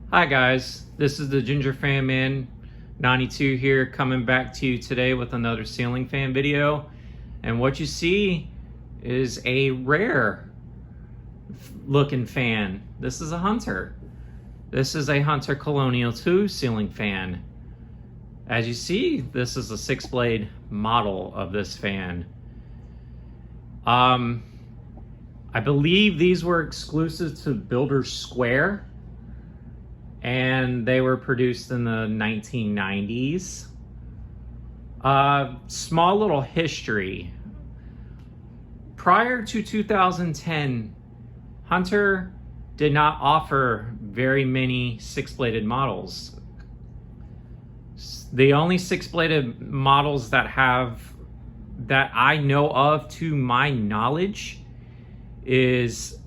Hi guys, this is the Ginger Fan Man 92 here, coming back to you today with another ceiling fan video. And what you see is a rare looking fan. This is a Hunter. This is a Hunter Colonial II ceiling fan. As you see, this is a 6-blade model of this fan. I believe these were exclusive to Builders Square, and they were produced in the 1990s. Small little history. Prior to 2010, Hunter did not offer very many 6-bladed models. The only 6-bladed models that I know of, to my knowledge, is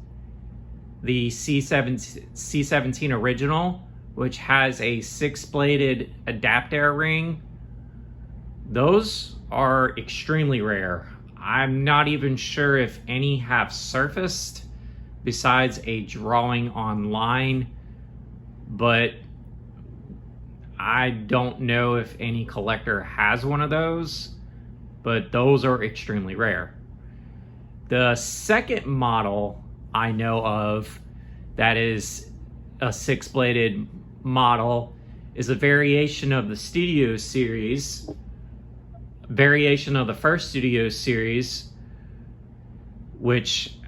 the C17 original, which has a 6-bladed adapter ring. Those are extremely rare. I'm not even sure if any have surfaced besides a drawing online, but I don't know if any collector has one of those, but those are extremely rare. The second model I know of that is a 6-bladed model is a variation of the Studio series, variation of the first Studio series, which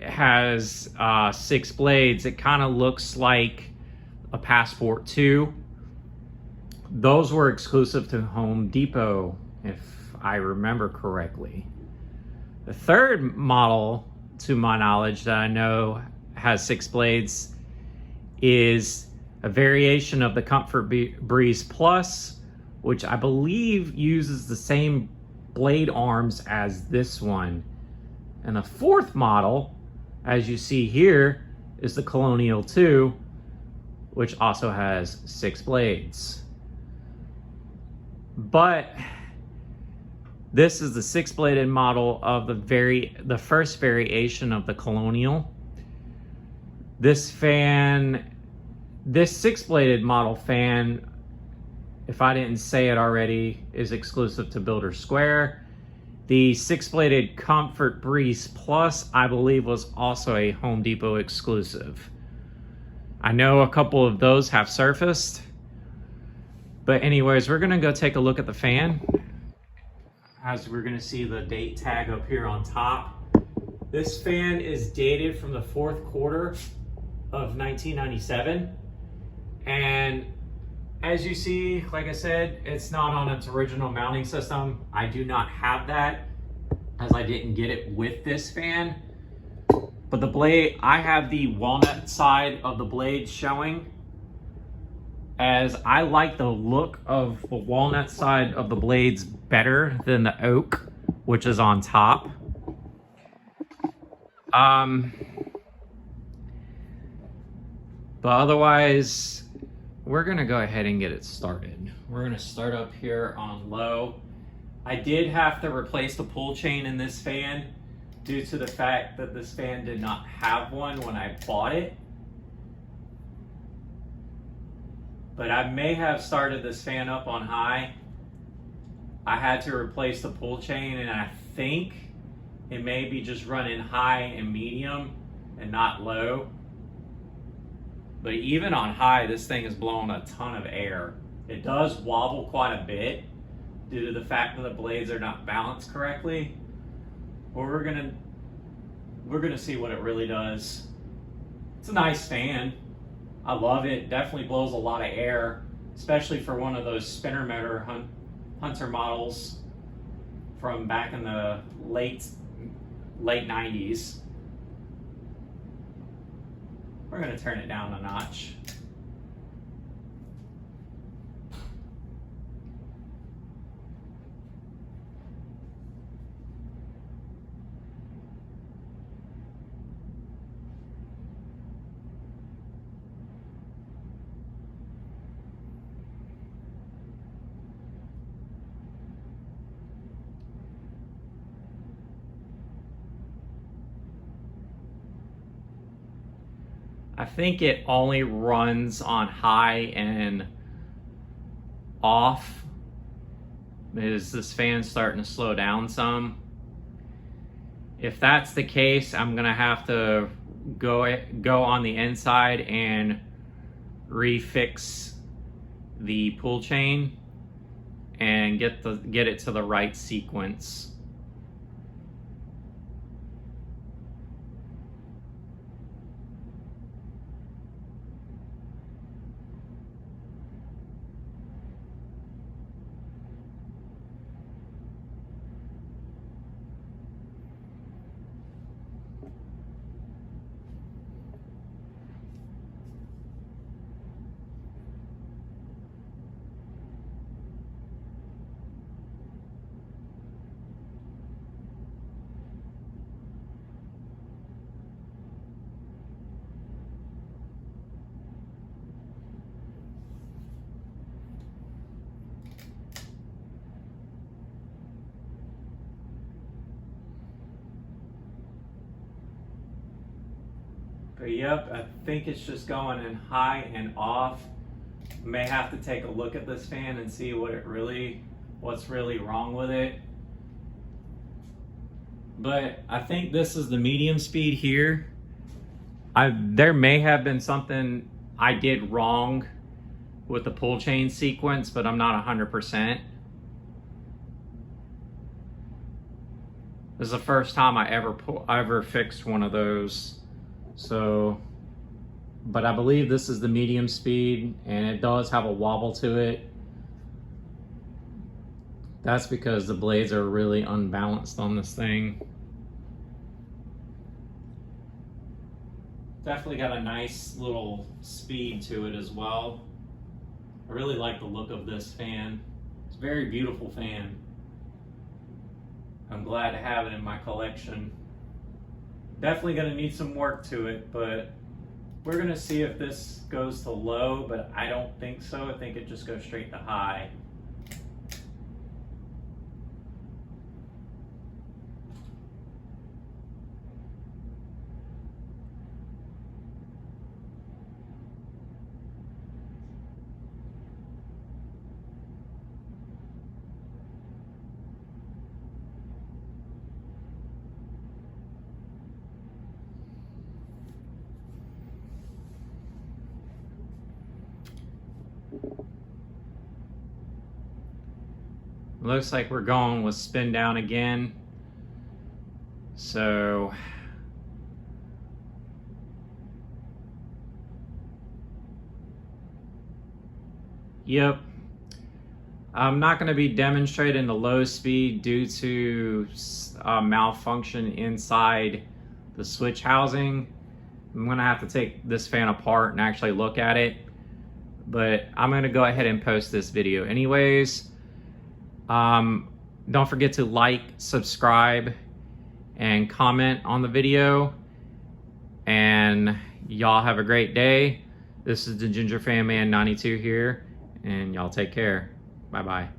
has 6 blades. It kind of looks like a Passport 2. Those were exclusive to Home Depot, if I remember correctly. The third model, to my knowledge, that I know has 6 blades is a variation of the Comfort Breeze Plus, which I believe uses the same blade arms as this one. And the fourth model, as you see here, is the Colonial II, which also has 6 blades. But this is the 6-bladed model of the first variation of the Colonial. This 6-bladed model fan, if I didn't say it already, is exclusive to Builders Square. The 6-bladed Comfort Breeze Plus, I believe, was also a Home Depot exclusive. I know a couple of those have surfaced. But anyways, we're gonna go take a look at the fan. As we're gonna see the date tag up here on top. This fan is dated from the 4th quarter of 1997. And as you see, like I said, it's not on its original mounting system. I do not have that, as I didn't get it with this fan. But the blade, I have the walnut side of the blade showing, as I like the look of the walnut side of the blades better than the oak, which is on top. But otherwise, we're gonna go ahead and get it started. We're gonna start up here on Lowe. I did have to replace the pull chain in this fan due to the fact that this fan did not have one when I bought it. But I may have started this fan up on high. I had to replace the pull chain, and I think it may be just running high and medium and not low. But even on high, this thing is blowing a ton of air. It does wobble quite a bit due to the fact that the blades are not balanced correctly. But we're gonna see what it really does. It's a nice fan. I love it. Definitely blows a lot of air, especially for one of those spinner motor Hunter models from back in the late 90s. We're going to turn it down a notch. I I think it only runs on high and off. Is this fan starting to slow down some? If that's the case, I'm gonna have to go on the inside and refix the pull chain and get it to the right sequence. But yep, I think it's just going in high and off. May have to take a look at this fan and see what's really wrong with it. But I think this is the medium speed here. There may have been something I did wrong with the pull chain sequence, but I'm not 100%. This is the first time I ever fixed one of those. So, but I believe this is the medium speed, and it does have a wobble to it. That's because the blades are really unbalanced on this thing. Definitely got a nice little speed to it as well. I really like the look of this fan. It's a very beautiful fan. I'm glad to have it in my collection. Definitely gonna need some work to it, but we're gonna see if this goes to low, but I don't think so. I think it just goes straight to high. Looks like we're going with spin down again. So yep, I'm not going to be demonstrating the low speed due to malfunction inside the switch housing. I'm going to have to take this fan apart and actually look at it, but I'm going to go ahead and post this video anyways. Don't forget to like, subscribe, and comment on the video. And y'all have a great day. This is the Ginger Fan Man 92 here, and y'all take care. Bye-bye.